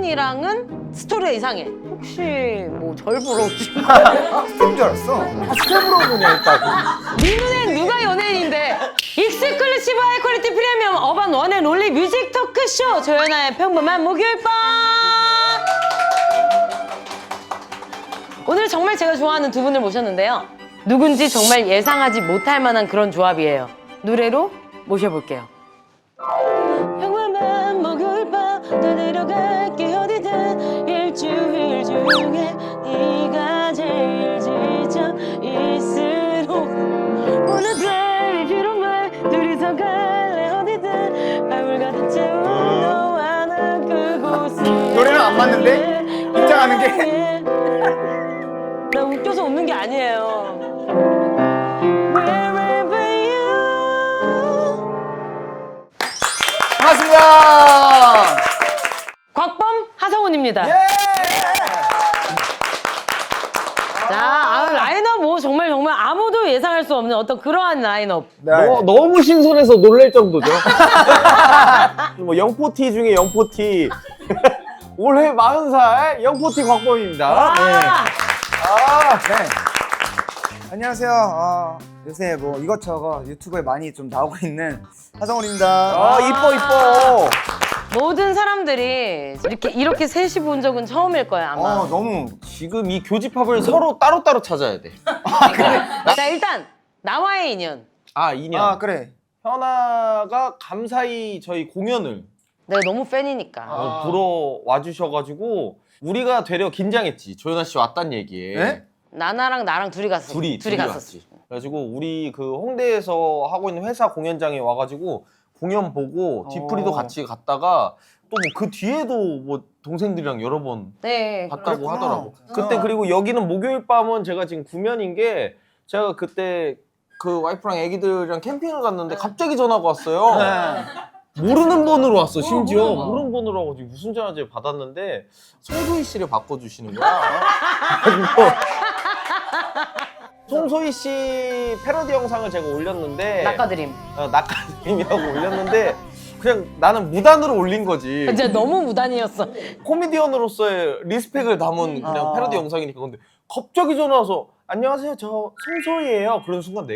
성훈이랑은 스토리가 이상해. 혹시 뭐 절 보러 오신 거예요? 스텝인 줄 알았어. 스텝으로 그냥 했다고. 네 눈엔 누가 연예인인데. 익스클루시브 하이퀄리티 프리미엄 어반 원앤올리 뮤직 토크쇼 조연아의 평범한 목요일 밤. 오늘 정말 제가 좋아하는 두 분을 모셨는데요. 누군지 정말 예상하지 못할 만한 그런 조합이에요. 노래로 모셔볼게요. 평범한 목요일 밤 널 데려갈게 어디든 일주일 중에 네가 제일 지쳐 있을록 오늘 별이 필요한 말 둘이서 갈래 어디든 밤을 가득 채운 너와 나 그곳에 노래랑 안 맞는데? 입장하는 게? 나 웃겨서 웃는 게 아니에요. Wherever you. 반갑습니다. 곽범 하성운입니다. 예! 자, 라인업 뭐 정말 아무도 예상할 수 없는 어떤 그러한 라인업. 네. 너무 신선해서 놀랄 정도죠. 뭐 영포티 중에 영포티. 올해 40살 영포티 곽범입니다. 네. 네. 안녕하세요. 요새 뭐 이것저것 유튜브에 많이 좀 나오고 있는 하성훈입니다. 이뻐. 모든 사람들이 이렇게 셋이 본 적은 처음일 거야, 아마. 너무. 지금 이 교집합을 서로 따로따로 찾아야 돼. 자, 일단 나와의 인연. 인연. 그래. 현아가 감사히 저희 공연을 내가 너무 팬이니까. 보러 와주셔가지고 우리가 되려 긴장했지. 조연아 씨 왔단 얘기에. 네? 나나랑 나랑 둘이 갔어. 둘이 갔었지. 왔지. 그래가지고 우리 그 홍대에서 하고 있는 회사 공연장에 와가지고 공연 보고 뒤풀이도 같이 갔다가 또 뭐 그 뒤에도 뭐 동생들이랑 여러 번 네. 갔다고 그랬구나. 하더라고. 그때 그리고 여기는 목요일 밤은 제가 지금 구면인 게 제가 그때 그 와이프랑 애기들이랑 캠핑을 갔는데 갑자기 전화가 왔어요. 모르는 번호로 왔어. 심지어 모르는 번호로 와가지고 무슨 전화지 받았는데 송소희 씨를 바꿔주시는 거야. 그리고 송소희 씨 패러디 영상을 제가 올렸는데 낚아드림. 낚아드림이라고 올렸는데 그냥 나는 무단으로 올린 거지. 진짜 너무 무단이었어. 코미디언으로서의 리스펙을 담은 그냥 패러디 영상이니까. 근데 갑자기 전화 와서 안녕하세요 저 송소희예요. 그런 순간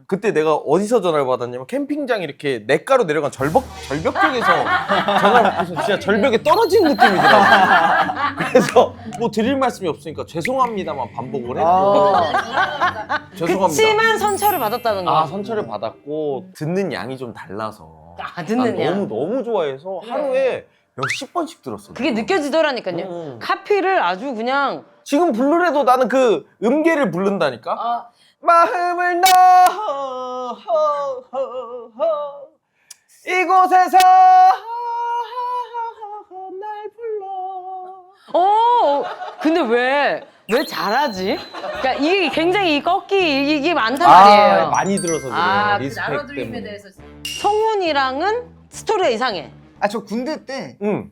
그때 내가 어디서 전화를 받았냐면 캠핑장 이렇게 냇가로 내려간 절벽 쪽에서 전화를 받고서 진짜 절벽에 떨어진 느낌이더라고요. 그래서 뭐 드릴 말씀이 없으니까 죄송합니다만 반복을 했고 죄송합니다. 그치만 선처를 받았다는 거. 선처를 받았고 듣는 양이 좀 달라서 듣는 양. 너무 좋아해서 하루에 몇십 번씩 들었어. 그게 느껴지더라니까요. 카피를 아주 그냥 지금 부르래도 나는 그 음계를 부른다니까. 마음을 넣어 이곳에서 날 불러. 근데 왜 잘하지? 그러니까 이게 굉장히 이게 많단 말이에요. 많이 들어서 그래요. 리스펙 나눠드림에 때문에. 대해서. 성훈이랑은 스토리가 이상해. 저 군대 때 응.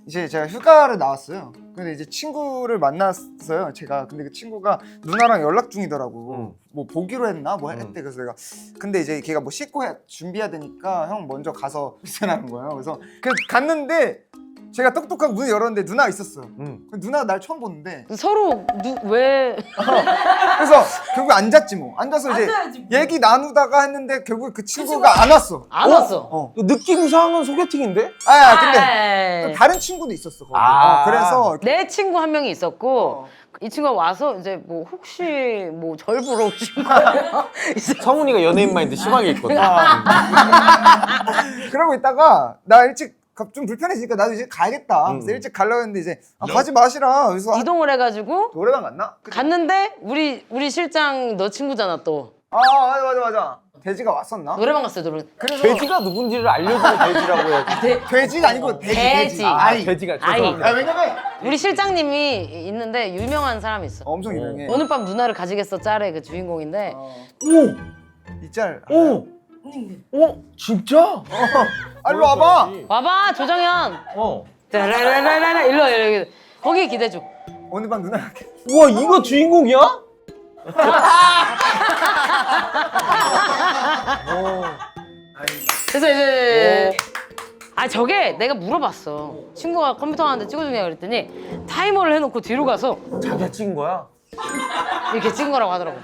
이제 제가 휴가를 나왔어요. 근데 이제 친구를 만났어요. 제가. 근데 그 친구가 누나랑 연락 중이더라고. 뭐 보기로 했나? 뭐 했대. 그래서 내가 근데 이제 걔가 뭐 씻고 준비해야 되니까 형 먼저 가서 있으라는 거예요. 그래서 갔는데 제가 똑똑하게 문을 열었는데 누나가 있었어요. 누나가 날 처음 보는데 서로 왜? 그래서 결국 앉았지 뭐. 앉아서 이제 얘기 나누다가 했는데 결국 그 친구가 안 왔어. 안 왔어. 느낌상은 소개팅인데? 근데 다른 친구도 있었어 거기. 그래서 내 친구 한 명이 있었고 이 친구가 와서 이제 뭐 혹시 뭐 절 보러 오신 거예요? 성훈이가 연예인 마인드 심하게 있거든. 그러고 있다가 나 일찍 좀 불편해지니까 나도 이제 가야겠다. 그래서 일찍 가려고 했는데 이제 가지 마시라. 그래서 이동을 해가지고 노래방 갔나? 갔는데 우리 실장 너 친구잖아 또. 맞아. 돼지가 왔었나? 노래방 갔어요 노래방. 그래서 돼지가 누군지를 알려주는 돼지라고 해야지. 돼지가 아니고 돼지. 돼지가 아이. 죄송합니다. 왜냐면 우리 실장님이 있는데 유명한 사람이 있어. 엄청 유명해. 오늘 밤 누나를 가지겠어 짤의 그 주인공인데 이 짤. 진짜? 일로 와봐. 와봐 조정현. 짜라라라라 일로 와 여기 거기 기대줘. 오늘 밤 누나. 우와 이거 주인공이야? 그래서 이제 아 저게 내가 물어봤어. 친구가 컴퓨터 하는데 찍어주냐 그랬더니 타이머를 해놓고 뒤로 가서 자기가 찍은 거야? 이렇게 찍은 거라고 하더라고.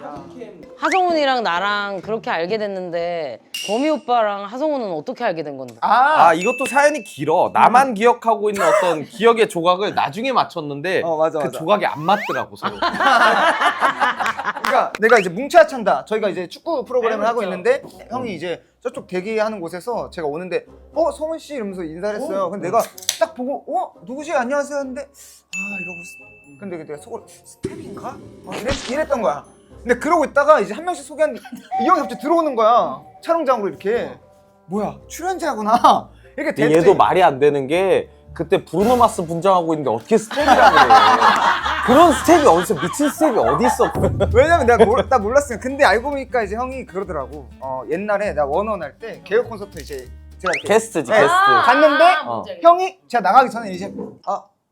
하성운이랑 나랑 그렇게 알게 됐는데 범이 오빠랑 하성운은 어떻게 알게 된 건데? 아 이것도 사연이 길어. 나만 기억하고 있는 어떤 기억의 조각을 나중에 맞췄는데 맞아, 그 맞아. 조각이 안 맞더라고 서로. 그러니까 내가 이제 뭉쳐야 찬다. 저희가 이제 축구 프로그램을 하고 그렇죠. 있는데 형이 이제 저쪽 대기하는 곳에서 제가 오는데 성훈 씨 이러면서 인사를 했어요. 근데 내가 딱 보고 누구지? 안녕하세요 했는데 이러고 근데 내가 속으로 스텝인가? 이랬던 거야. 근데 그러고 있다가 이제 한 명씩 소개하는데 이 형이 갑자기 들어오는 거야. 촬영장으로 이렇게. 뭐야 출연자구나. 이렇게 근데 됐지. 얘도 말이 안 되는 게 그때 브루노 마스 분장하고 있는데 어떻게 스텝이라 그래. 그런 스텝이 어디서 미친 스텝이 어디 있어. 왜냐면 내가 나 몰랐어요. 근데 알고 보니까 이제 형이 그러더라고. 옛날에 나 원어원 할 때 개그 콘서트 이제 제가 이렇게 게스트지 네. 게스트. 갔는데 어. 형이 제가 나가기 전에 이제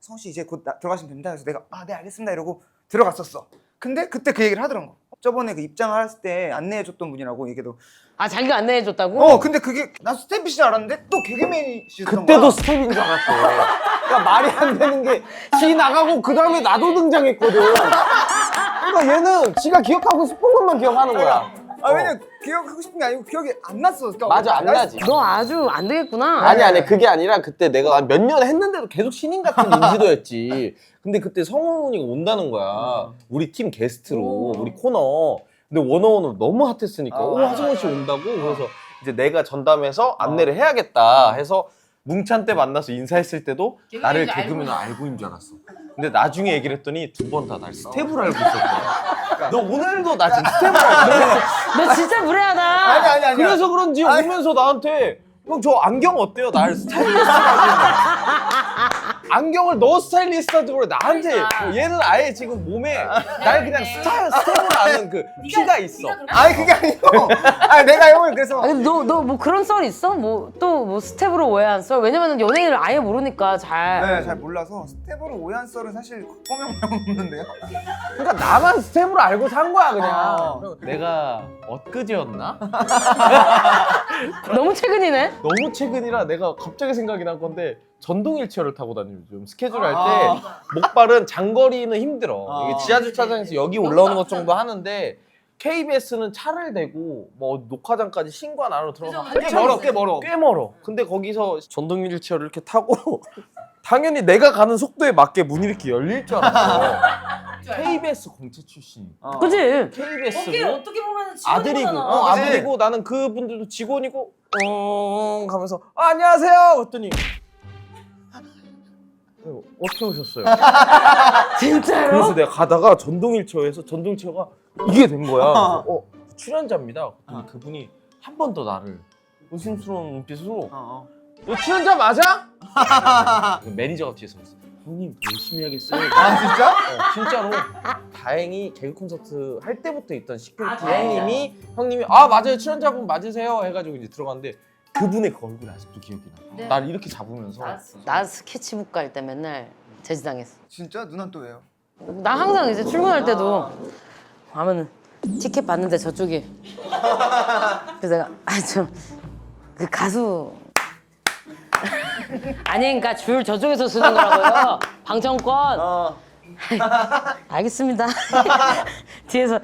성훈 씨 이제 곧 들어가시면 됩니다. 그래서 내가 네 알겠습니다 이러고 들어갔었어. 근데 그때 그 얘기를 하더라고. 저번에 그 입장을 했을 때 안내해줬던 분이라고 얘기도. 아 자기가 안내해줬다고? 근데 그게 난 스텝이신 줄 알았는데 또 개그맨이시던 그때도 거야. 스텝인 줄 알았대. 그러니까 말이 안 되는 게 지 나가고 그 다음에 나도 등장했거든. 그러니까 얘는 지가 기억하고 싶은 것만 기억하는 거야. 왜냐면 기억하고 싶은 게 아니고 기억이 안 났어. 그러니까 맞아 안 나지. 너 아주 안 되겠구나. 아니 그게 아니라 그때 내가 몇 년 했는데도 계속 신인 같은 인지도였지. 근데 그때 성훈이가 온다는 거야. 우리 팀 게스트로 우리 코너. 근데 원어원으로 너무 핫했으니까 하성훈 씨 온다고. 그래서 이제 내가 전담해서 안내를 해야겠다 해서 뭉찬 때 만나서 인사했을 때도 나를 개그맨으로 알고 있는 줄 알았어. 근데 나중에 얘기를 했더니 두 번 다 날 스텝으로 알고 있었대. 너 오늘도 나 지금 스텝으로 알고 있어. 너 진짜 무례하다. 아니. 그래서 그런지 오면서 나한테 형 저 안경 어때요? 날 스타일리스트라고. 안경을 너 스타일리스트한테 그래 나한테. 얘는 아예 지금 몸에 날 그냥 스텝으로 아는 그 피가 있어. 아니 그게 아니고. 내가 형을 그래서 아니, 너 뭐 그런 썰 있어? 뭐 또 뭐 스텝으로 오해한 썰? 왜냐면 연예인을 아예 모르니까 잘. 네, 잘 몰라서 스텝으로 오해한 썰은 사실 곽범영 없는데요. 그러니까 나만 스텝으로 알고 산 거야 그냥. 내가 엊그제였나? 너무 최근이네. 너무 최근이라 내가 갑자기 생각이 난 건데 전동 휠체어를 타고 다니요 요즘 스케줄 할 때 목발은 장거리는 힘들어. 이게 지하 주차장에서 여기 올라오는 것 정도 하는데 KBS는 차를 대고 뭐 녹화장까지 신관 안으로 들어가면 꽤 멀어. 꽤 멀어. 근데 거기서 전동 휠체어를 이렇게 타고 당연히 내가 가는 속도에 맞게 문이 이렇게 열릴 줄 알았어. KBS 공채 출신. 그치? KBS고 어떻게 보면 아들이고, 그치? 아들이고 나는 그분들도 직원이고, 가면서 안녕하세요. 그랬더니 어떻게 오셨어요? 진짜로? 그래서 내가 가다가 전동휠체어에서 전동휠체어가 이게 된 거야. 출연자입니다. 그랬더니 그분이 한 번 더 나를 의심스러운 눈빛으로 너 출연자 맞아? 그 매니저가 뒤에서 그랬어. 형님 열심히 하겠어요. 진짜? 진짜로. 다행히 개그 콘서트 할 때부터 있던 시큐리티 다행이다. 형님이 맞아요 출연자분 맞으세요 해가지고 이제 들어갔는데 그분의 그 얼굴이 아직도 기억이 나. 네. 날 이렇게 잡으면서 나 스케치북 갈 때 맨날 제지당했어. 진짜? 누나는 또 왜요? 나 항상 이제 출근할 때도 하면은 티켓 봤는데 저쪽이. 그래서 내가 그 가수 아니 그러니까 줄 저쪽에서 쓰는 거라고요. 방청권. 알겠습니다. 뒤에서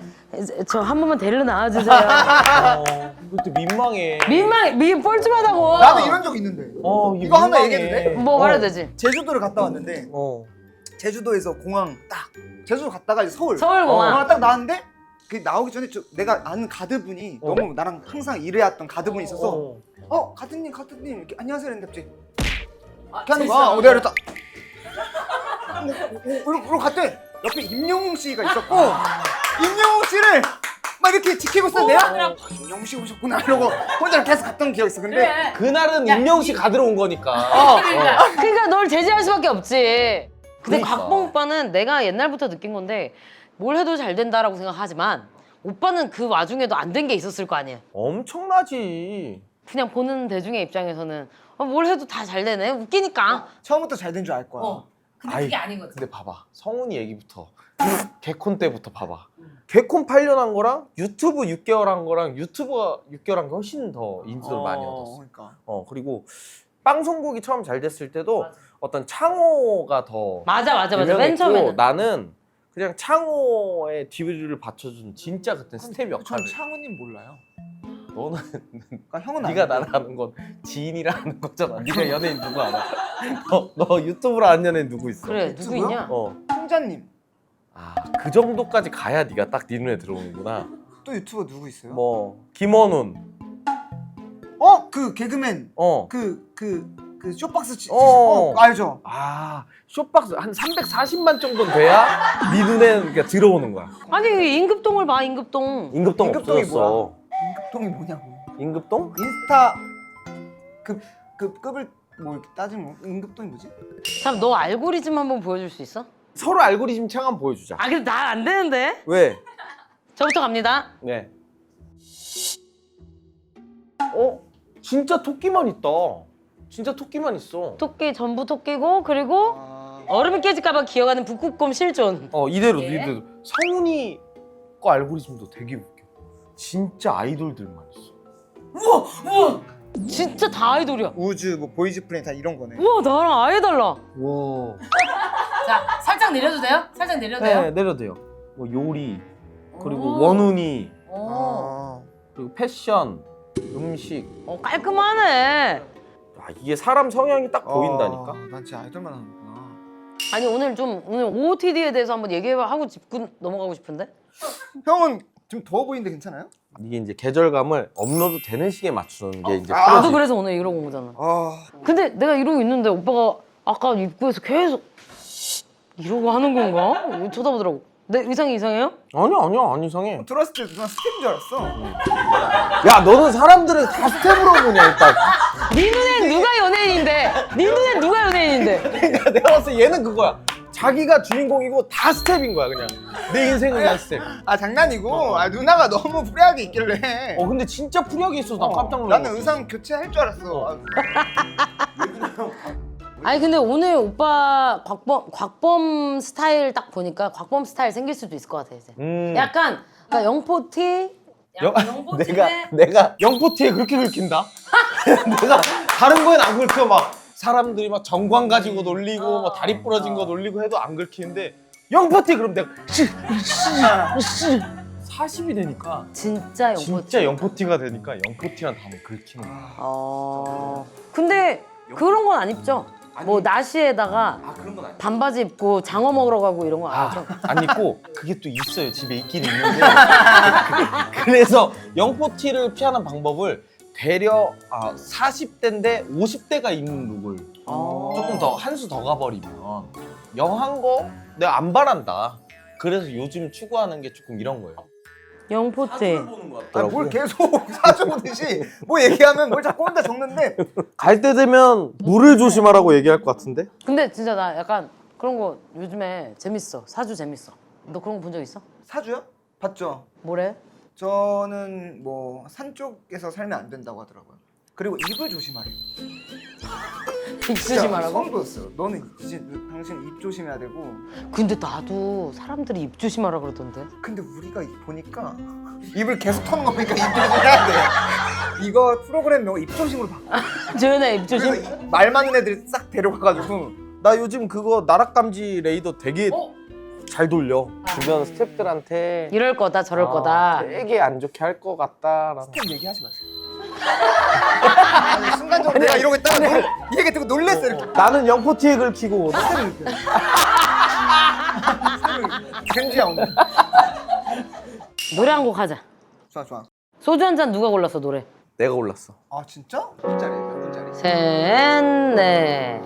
저 한 번만 데리러 나와주세요. 그때 민망해. 뻘쭘하다고. 나도 이런 적 있는데. 이거 하나 민망해. 얘기해도 돼? 뭐 말해도 되지. 제주도를 갔다 왔는데 제주도에서 공항 딱 제주도 갔다가 이제 서울공항. 공항 딱 나왔는데 그 나오기 전에 내가 아는 가드분이 너무 나랑 항상 일해왔던 가드분이 있어서 가드님 이렇게 안녕하세요 했는데 갑자기 이렇게 하는 거야. 내가 이랬다 그러고 갔대. 옆에 임영웅 씨가 있었고 임영웅 씨를 막 이렇게 지키고 있었는데 내가 임영웅 씨 오셨구나 이러고 혼자 계속 갔던 기억이 있어. 근데 그날은 임영웅 씨 가들어 온 거니까. 그러니까 널 제지할 수밖에 없지. 근데 그러니까. 곽봉 오빠는 내가 옛날부터 느낀 건데 뭘 해도 잘 된다라고 생각하지만 오빠는 그 와중에도 안 된 게 있었을 거 아니야. 엄청나지. 그냥 보는 대중의 입장에서는 뭘 해도 다 잘 되네. 웃기니까. 처음부터 잘 된 줄 알 거야. 근데 그게 아닌 거지. 근데 봐봐 성훈이 얘기부터 개콘 때부터 봐봐. 개콘 8년 한 거랑 유튜브 6개월 한 거랑 유튜브가 6개월 한 게 훨씬 더 인지도를 많이 얻었어. 그러니까. 그리고 방송국이 처음 잘 됐을 때도 어떤 창호가 더 맞아. 맨 유명했고 처음에는. 나는 그냥 창호의 뒤를 받쳐준 진짜 그때 스텝 전 역할을. 창우님 몰라요. 너는 그러니까 형은 네가 아는데. 나를 아는 건 지인이라 아는 거잖아. 네가 연예인 누구 알아? 너 유튜브로 아는 연예인 누구 있어? 그래 누구 유튜브요? 있냐? 풍자님. 그 정도까지 가야 네가 딱 네 눈에 들어오는구나. 또 유튜버 누구 있어요? 뭐 김원훈. 그 개그맨. 어. 그 쇼박스 알죠? 쇼박스 한 340만 정도는 돼야 네 눈에 그러니까 들어오는 거야. 아니 임급동을 봐 임급동. 임급동 임급동이 없어졌어. 임급동이 뭐냐고. 임급동? 인스타 급을 뭐 이렇게 따지면 임급동이 뭐지? 참 너 알고리즘 한번 보여줄 수 있어? 서로 알고리즘 창 한번 보여주자. 근데 나 안 되는데. 왜? 저부터 갑니다. 네. 진짜 토끼만 있다. 진짜 토끼만 있어. 토끼 전부 토끼고 그리고 얼음이 깨질까봐 기어가는 북극곰 실존. 이대로 예. 이대로. 성훈이 거 알고리즘도 되게 웃겨. 진짜 아이돌들만 있어. 우와 진짜 다 아이돌이야. 우즈 뭐 보이즈 플레이 다 이런 거네. 우와 나랑 아예 달라. 와. 자 살짝 내려도 돼요? 살짝 내려도 네, 내려도 돼요. 뭐 요리, 그리고 오. 원훈이, 아. 그리고 패션, 음식. 깔끔하네. 이게 사람 성향이 딱 보인다니까. 난 진짜 아이돌만 하는구나. 아니 오늘 OOTD에 대해서 한번 얘기하고 짚고 넘어가고 싶은데. 형은 좀 더워 보이는데 괜찮아요? 이게 이제 계절감을 업로드 되는 시기에 맞추는 게 이제 나도 프로지. 그래서 오늘 이러고 온 거잖아. 아. 근데 내가 이러고 있는데 오빠가 아까 입구에서 계속 이러고 하는 건가? 이거 쳐다보더라고. 내 의상이 이상해요? 아니야 안 이상해. 들어왔을 때 누나 스텝인 줄 알았어. 야 너는 사람들을 다 스텝으로 보냐 일단. 네 눈엔 누가 연예인인데? 네 눈엔 누가 연예인인데? 그러니까 내가 봤을 때 얘는 그거야. 자기가 주인공이고 다 스텝인 거야 그냥. 내 인생은 그냥 스텝. 장난이고. 누나가 너무 프리하게 있길래. 근데 진짜 풀이하게 있어서 나 깜짝 놀랐어. 나는 의상 교체할 줄 알았어. 아니 근데 오늘 오빠 곽범 스타일 딱 보니까 곽범 스타일 생길 수도 있을 것 같아 이제. 약간 그러니까 영포티. 내가 영포티에 그렇게 긁힌다? 내가 다른 거엔 안 긁혀. 막 사람들이 막 정관 가지고 놀리고 막 다리 부러진 거 놀리고 해도 안 긁히는데 영포티 그럼 내가 40이 되니까 진짜 영포티. 진짜 영포티가 되니까 영포티란 단어 긁히는 거야. 근데 그런 건 안 입죠? 뭐 나시에다가 그런 건 아니야. 반바지 입고 장어 먹으러 가고 이런 거 안 하죠? 안 입고 그게 또 있어요. 집에 있긴 있는데 그래서 영포티를 피하는 방법을 되려 40대인데 50대가 입는 룩을 조금 더 한 수 더 가버리면 영한 거 내가 안 바란다. 그래서 요즘 추구하는 게 조금 이런 거예요. 영포티. 뭘 계속 사줘보듯이 뭐 얘기하면 뭘 자꾸 혼자 적는데. 갈 때 되면 물을 조심하라고 얘기할 것 같은데? 근데 진짜 나 약간 그런 거 요즘에 재밌어. 사주 재밌어. 너 그런 거 본 적 있어? 사주요? 봤죠? 뭐래? 저는 뭐 산 쪽에서 살면 안 된다고 하더라고요. 그리고 입을 조심하래요. 입 조심하라고? 소름 돋았어요. 너는 이제 당신 입 조심해야 되고. 근데 나도 사람들이 입 조심하라 그러던데. 근데 우리가 보니까 입을 계속 터는 거 보니까 입 조심해야 돼. 이거 프로그램 명을 입 조심으로 바꿔. 조연아 입 조심. 그래서 말 많은 애들이 싹 데려가가지고. 나 요즘 그거 나락감지 레이더 되게 잘 돌려. 주변 스태프들한테 이럴 거다 저럴 거다. 되게 안 좋게 할 것 같다라는. 스텝 얘기하지 마세요. 아니, 순간적으로 내가 이러고 있다가 이 얘기 듣고 놀랬어 이렇게. 나는 영포티에 긁히고 겐지야 오늘. 노래 한 곡 하자. 좋아. 소주 한 잔 누가 골랐어 노래? 내가 골랐어. 아 진짜? 몇 분짜리? 몇 분짜리? 셋, 넷.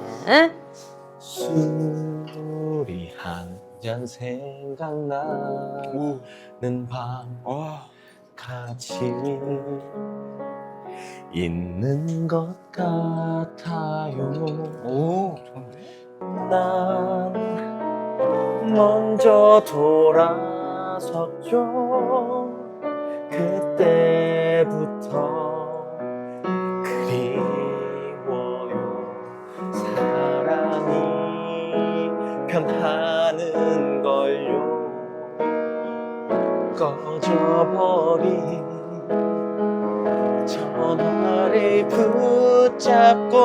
술이 한 잔 생각나는 밤 같이 있는 것 같아요. 오 좋은데? 난 먼저 돌아섰죠. 그때부터 그리워요. 사랑이 변하는 걸요. 꺼져버린 전화를 붙잡고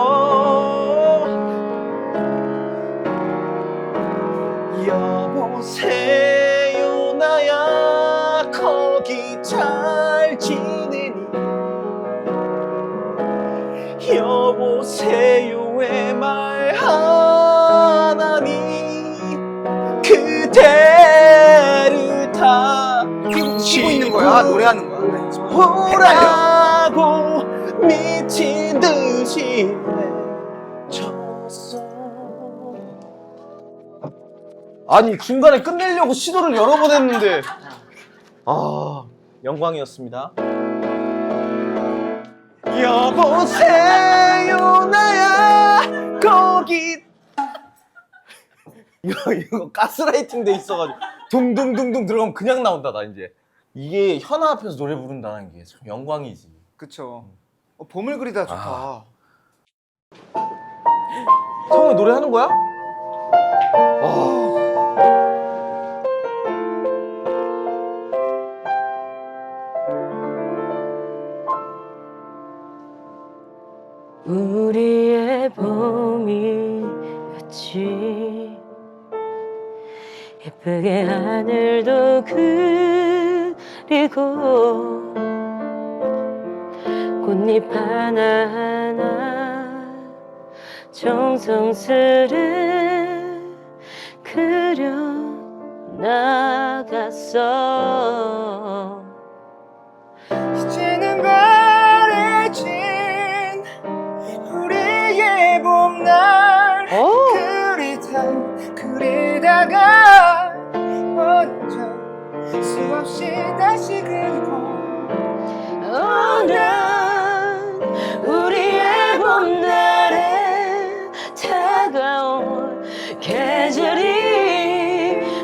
여보세요 나야 거기 잘 지내니 여보세요 왜 말하나니 그대를 다 쉬고 있는 거야? 노래하는 거야? 보라고 미친 듯이 외쳤어. 아니 중간에 끝내려고 시도를 여러 번 했는데 영광이었습니다. 여보세요 나야 거기 이거 가스라이팅 돼 있어가지고 둥둥둥둥 들어가면 그냥 나온다 나 이제. 이게 현아 앞에서 노래 부른다는 게 참 영광이지. 그쵸. 봄을 그리다 좋다. 성우이 노래 하는 거야? 우리의 봄이었지 예쁘게 하늘도 그리고 꽃잎 하나하나 정성스레 그려 나갔어 이제는 바래진 우리의 봄날 그리다가 먼저 수없이 다시 그리고 난 우리의 봄날에 다가온 계절이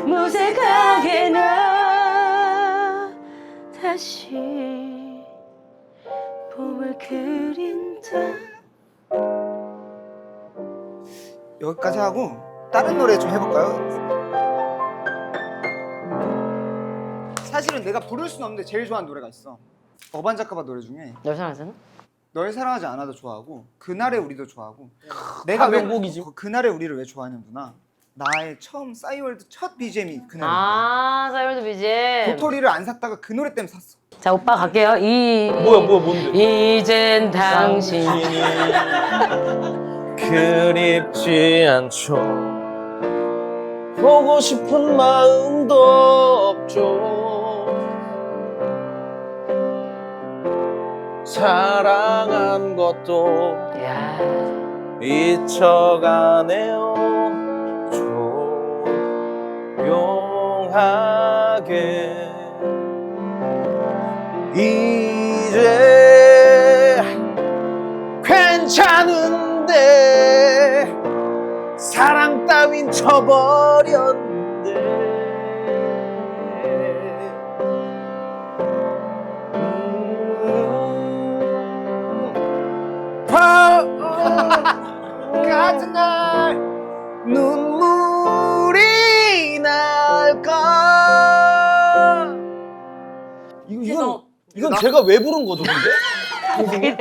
무색하게 나 다시 봄을 그린다 여기까지 하고 다른 노래 좀 해볼까요? 사실은 내가 부를 순 없는데 제일 좋아하는 노래가 있어. 어반자카파 노래 중에 널 사랑하잖아? 널 사랑하지 않아도 좋아하고 그날의 우리도 좋아하고 내가 왜 명곡이지. 그날의 우리를 왜 좋아하는구나. 나의 처음 싸이월드 첫 BGM이 그날이야. 아 사이월드 BGM 도토리를 안 샀다가 그 노래 때문에 샀어. 자 오빠 갈게요 뭔데? 이젠 당신 그립지 않죠. 보고 싶은 마음도 없죠. 사랑한 것도 야. 잊혀가네요. 조용하게 이제 괜찮은데 사랑 따윈 쳐버렸는데 같은 날 눈물이 날까. 이건 제가 왜 부른 거죠, 근데?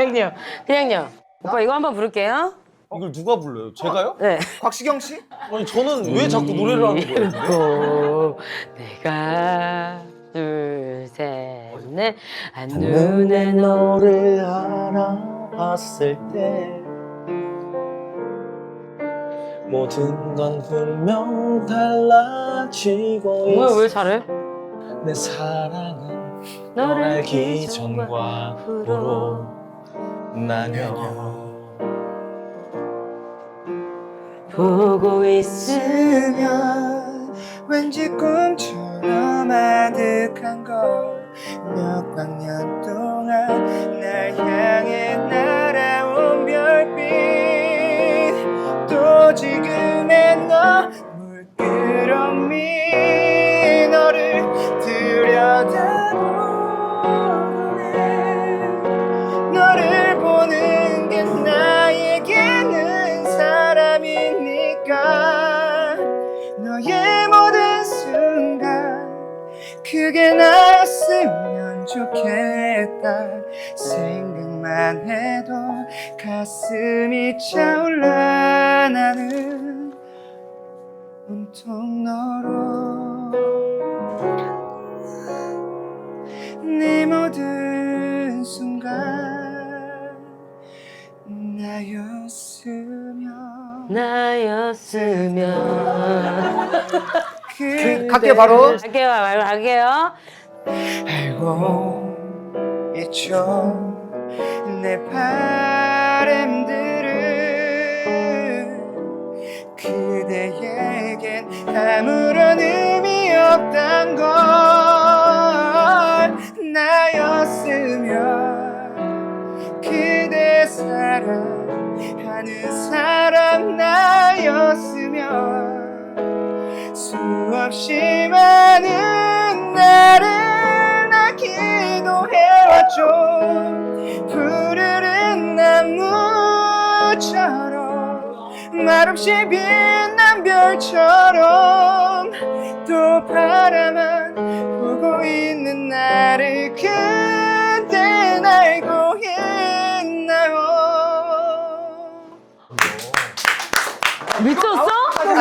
그냥요 오빠 이거 한번 부를게요 이걸 누가 불러요? 제가요? 네 곽시경 씨? 아니 저는 왜 자꾸 노래를 하는 거예요? 고 내가 둘셋넷 한눈에 너를 알아봤을 때 모든 건 분명 달라지고 뭐야 왜 있어. 잘해? 내 사랑은 너를 알기 전과 후로 나뉘어 보고 있으면 왠지 꿈처럼 아득한 걸 몇 광년 동안 날 향해 날아온 별빛 또 지금의 너 물끄러미 너를 들여다보네 너를 보는 게 나에게는 사람이니까 너의 모든 순간 그게 나였으면 좋겠다 생각 가슴이 차올라 나는 온통 너로 내 모든 순간 나였으면 갈게요 바로. 갈게요. 알고 있죠 내 바람들은 그대에겐 아무런 의미 없단 걸 나였으면 그대 사랑하는 사람 나였으면 수없이 많은 나를 나 기도해왔죠 푸르른 나무처럼 말없이 빛난 별처럼 또 바라만 보고 있는 나를 그댄 알고 있나요? 미쳤어?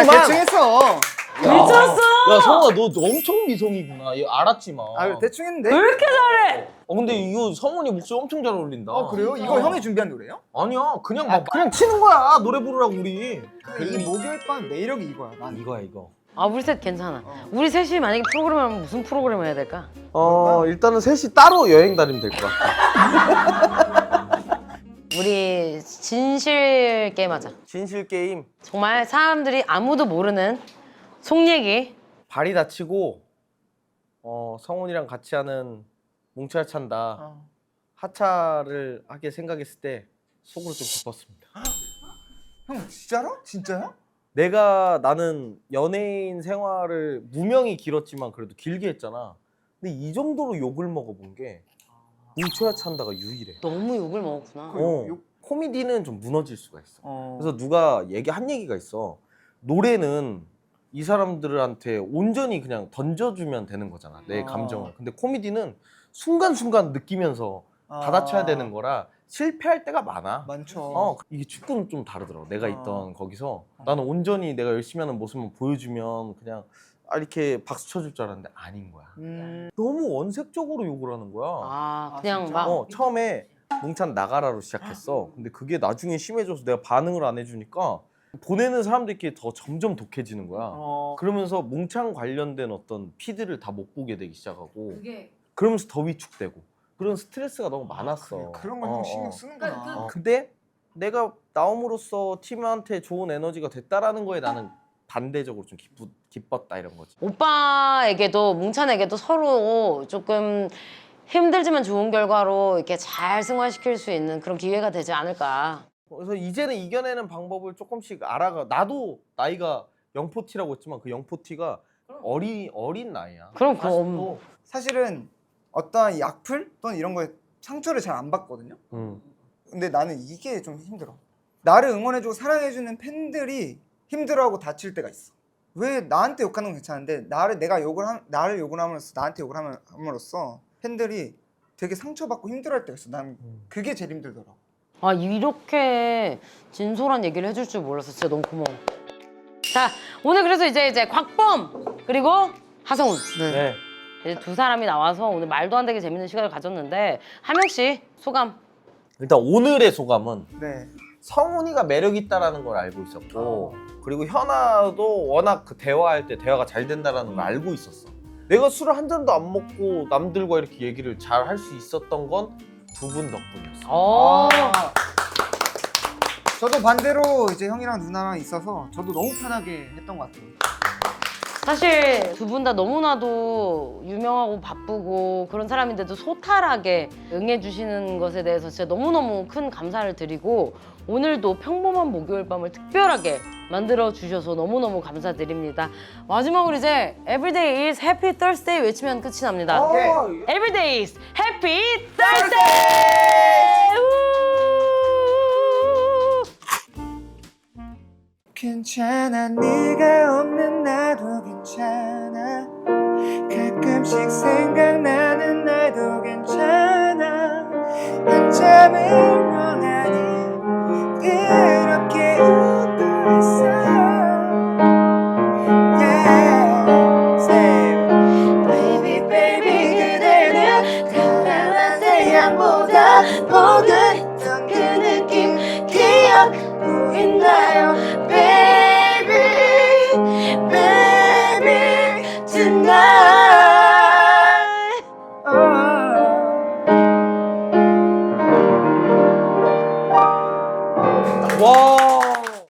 대충 했어. 미쳤어. 야 성훈아 너 엄청 미성이구나. 이거 알았지만. 대충 했는데? 왜 이렇게 잘해? 근데 이거 성훈이 목소리 엄청 잘 어울린다. 그래요? 이거 형이 준비한 노래예요? 아니야 그냥 막 그냥 치는 거야 노래 부르라고 우리. 이 목요일 밤 매력이 이거야. 난 이거야 이거. 우리 셋 괜찮아. 우리 셋이 만약에 프로그램 하면 무슨 프로그램을 해야 될까? 일단은 셋이 따로 여행 다니면 될 것 같아. 우리 진실 게임 하자. 진실 게임. 정말 사람들이 아무도 모르는 속 얘기. 발이 다치고 성훈이랑 같이 하는 뭉쳐야 찬다 하차를 하게 생각했을 때 속으로 좀 기뻤습니다. 형 진짜로? 진짜요? 나는 연예인 생활을 무명이 길었지만 그래도 길게 했잖아. 근데 이 정도로 욕을 먹어본 게 뭉쳐야 찬다가 유일해. 너무 욕을 먹었구나. 코미디는 좀 무너질 수가 있어. 그래서 누가 한 얘기가 있어. 노래는 이 사람들한테 온전히 그냥 던져주면 되는 거잖아, 내 감정을. 근데 코미디는 순간순간 느끼면서 받아쳐야 되는 거라 실패할 때가 많아. 많죠. 이게 축구는 좀 다르더라고. 내가 있던 거기서 나는 온전히 내가 열심히 하는 모습만 보여주면 그냥 이렇게 박수 쳐줄 줄 알았는데 아닌 거야. 너무 원색적으로 욕을 하는 거야. 그냥 진짜? 막 처음에 뭉찬 나가라로 시작했어. 근데 그게 나중에 심해져서 내가 반응을 안 해주니까 보내는 사람들끼리 더 점점 독해지는 거야. 그러면서 뭉찬 관련된 어떤 피드를 다 못 보게 되기 시작하고 그러면서 더 위축되고 그런 스트레스가 너무 많았어. 그런 걸 형 신경 쓰는구나. 근데 내가 나옴으로써 팀한테 좋은 에너지가 됐다라는 거에 나는 반대적으로 좀 기뻤다 이런 거지. 오빠에게도 뭉찬에게도 서로 조금 힘들지만 좋은 결과로 이렇게 잘 승화시킬 수 있는 그런 기회가 되지 않을까. 그래서 이제는 이겨내는 방법을 조금씩 알아가. 나도 나이가 영포티라고 했지만 그 영포티가 어린 나이야. 그럼 아직도. 사실은 어떤 이 악플 또는 이런 거에 상처를 잘 안 받거든요. 근데 나는 이게 좀 힘들어. 나를 응원해주고 사랑해주는 팬들이 힘들어하고 다칠 때가 있어. 왜 나한테 욕하는 건 괜찮은데 나를 욕을 함으로써 나한테 욕을 함으로써 팬들이 되게 상처받고 힘들어할 때가 있어. 난 그게 제일 힘들더라고. 이렇게 진솔한 얘기를 해줄 줄 몰랐어. 진짜 너무 고마워. 자, 오늘 그래서 이제 곽범 그리고 하성운 네. 이제 두 사람이 나와서 오늘 말도 안 되게 재밌는 시간을 가졌는데 한 명씩 소감. 일단 오늘의 소감은 네. 성훈이가 매력 있다라는 걸 알고 있었고 그리고 현아도 워낙 그 대화할 때 대화가 잘 된다라는 걸 알고 있었어. 내가 술을 한 잔도 안 먹고 남들과 이렇게 얘기를 잘 할 수 있었던 건 두 분 덕분이었어. 저도 반대로 이제 형이랑 누나랑 있어서 저도 너무 편하게 했던 것 같아요. 사실 두 분 다 너무나도 유명하고 바쁘고 그런 사람인데도 소탈하게 응해주시는 것에 대해서 진짜 너무너무 큰 감사를 드리고 오늘도 평범한 목요일 밤을 특별하게 만들어 주셔서 너무너무 감사드립니다. 마지막으로 이제 Everyday is Happy Thursday 외치면 끝이 납니다. Everyday is Happy Thursday! 괜찮아 네가 없는 나도 괜찮아 가끔씩 생각나는 나도 괜찮아 한참을 멍하니 보고 있던 그 느낌 기억하고 있나요?